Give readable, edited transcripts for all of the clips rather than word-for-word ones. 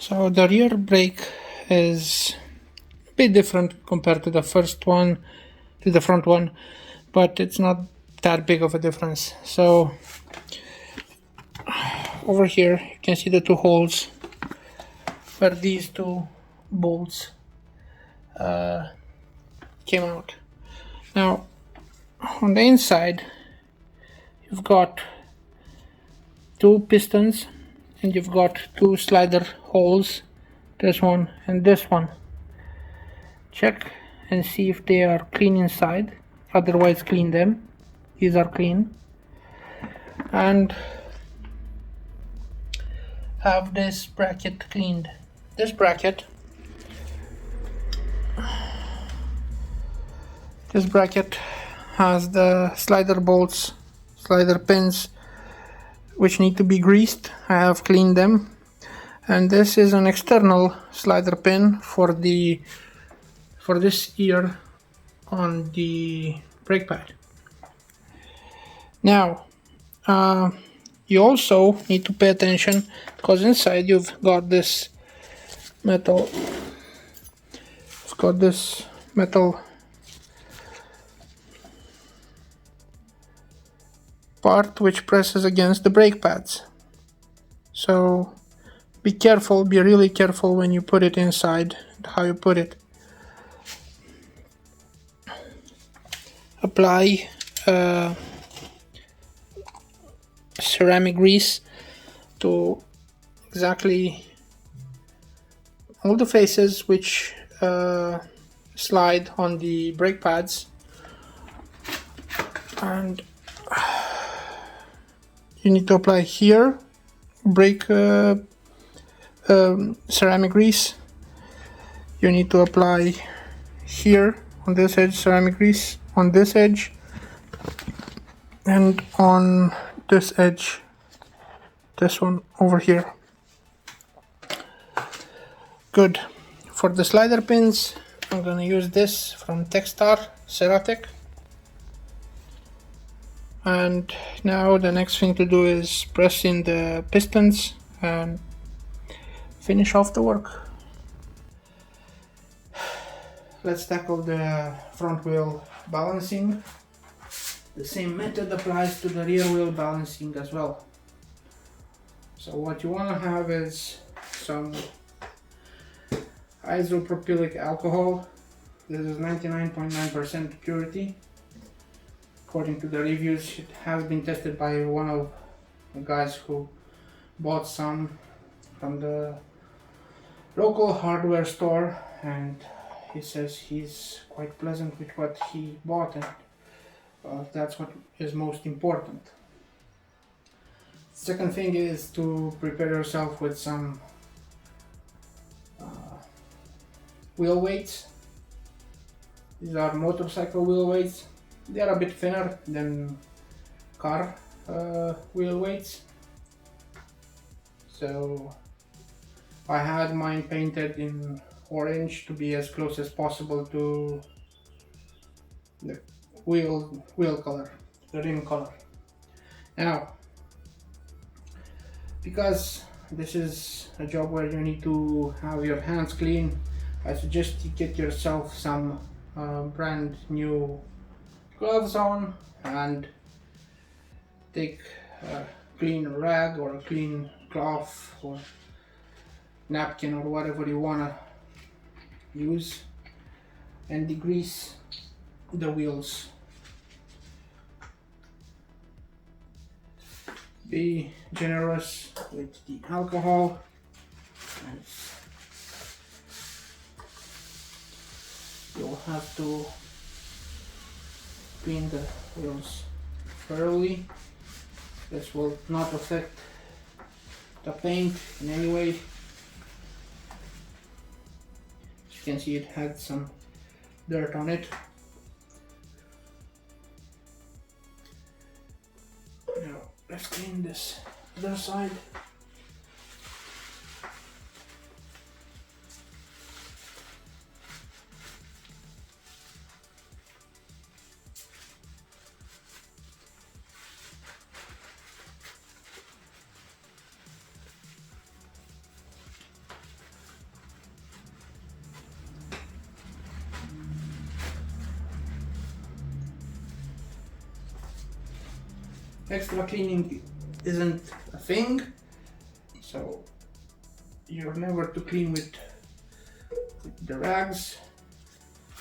So the rear brake is a bit different compared to the front one, but it's not that big of a difference. So over here you can see the two holes where these two bolts came out. Now on the inside you've got two pistons and you've got two slider holes, this one and this one. Check and see if they are clean inside, otherwise clean them. These are clean. And have this bracket cleaned. This bracket has the slider bolts, slider pins, which need to be greased. I have cleaned them. And this is an external slider pin for this ear on the brake pad. Now you also need to pay attention because inside you've got this metal part which presses against the brake pads. So be careful, be really careful when you put it inside, how you put it. Apply ceramic grease to exactly all the faces which slide on the brake pads, and you need to apply here brake ceramic grease. You need to apply here on this edge ceramic grease, on this edge, and on this edge, this one over here. Good. For the slider pins, I'm gonna use this from Techstar Ceratec. And now the next thing to do is press in the pistons and finish off the work. Let's tackle the front wheel balancing. The same method applies to the rear wheel balancing as well. So what you want to have is some isopropylic alcohol. This is 99.9% purity. According to the reviews, it has been tested by one of the guys who bought some from the local hardware store, and he says he's quite pleasant with what he bought, and that's what is most important. Second thing is to prepare yourself with some wheel weights. These are motorcycle wheel weights. They are a bit thinner than car wheel weights. So I had mine painted in orange to be as close as possible to the wheel color, the rim color. Now, because this is a job where you need to have your hands clean, I suggest you get yourself some brand new gloves on and take a clean rag or a clean cloth or napkin or whatever you want to use and degrease the wheels. Be generous with the alcohol. And you'll have to clean the wheels thoroughly. This will not affect the paint in any way. As you can see, it had some dirt on it. Now let's clean this other side. extra cleaning isn't a thing, so you're never to clean with the rags.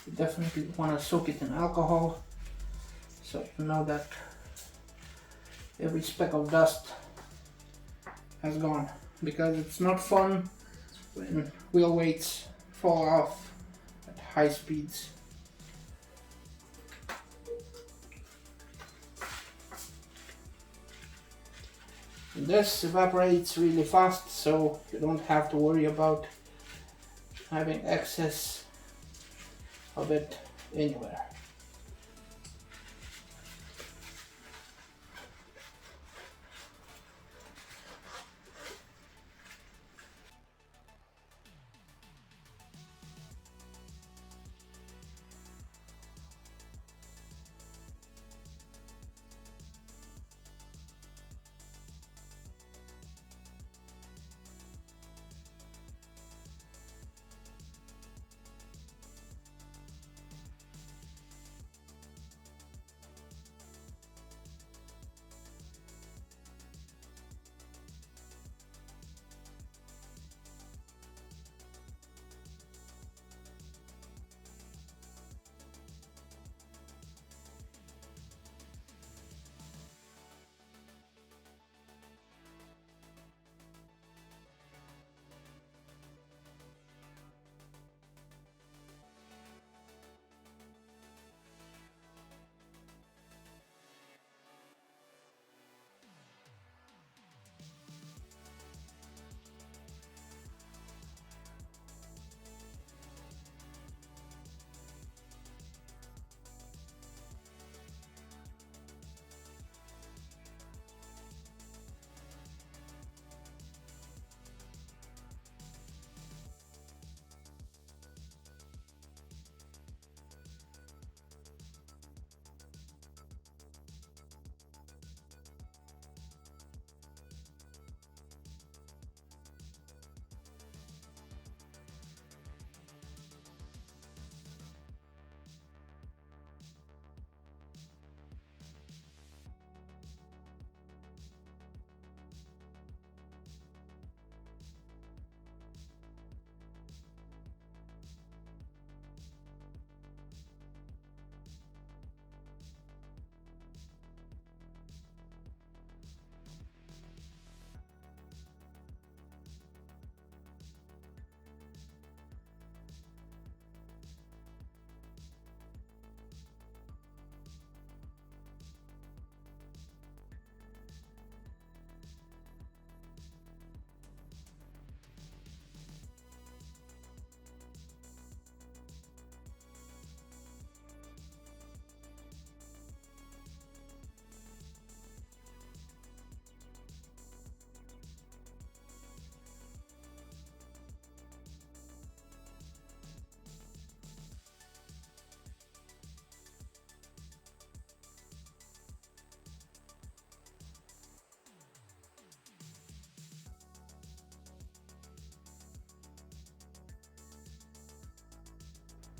You definitely want to soak it in alcohol so you know that every speck of dust has gone, because it's not fun when wheel weights fall off at high speeds. This evaporates really fast, so you don't have to worry about having excess of it anywhere.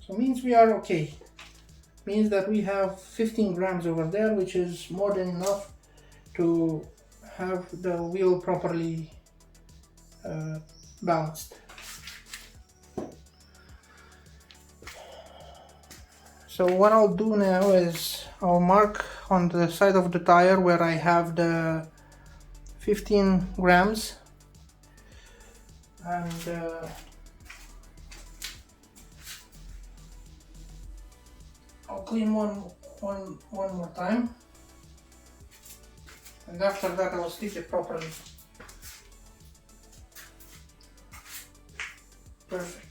So means we are okay. Means that we have 15 grams over there, which is more than enough to have the wheel properly balanced. So what I'll do now is I'll mark on the side of the tire where I have the 15 grams, and I'll clean one more time, and after that I'll stitch it properly. Perfect.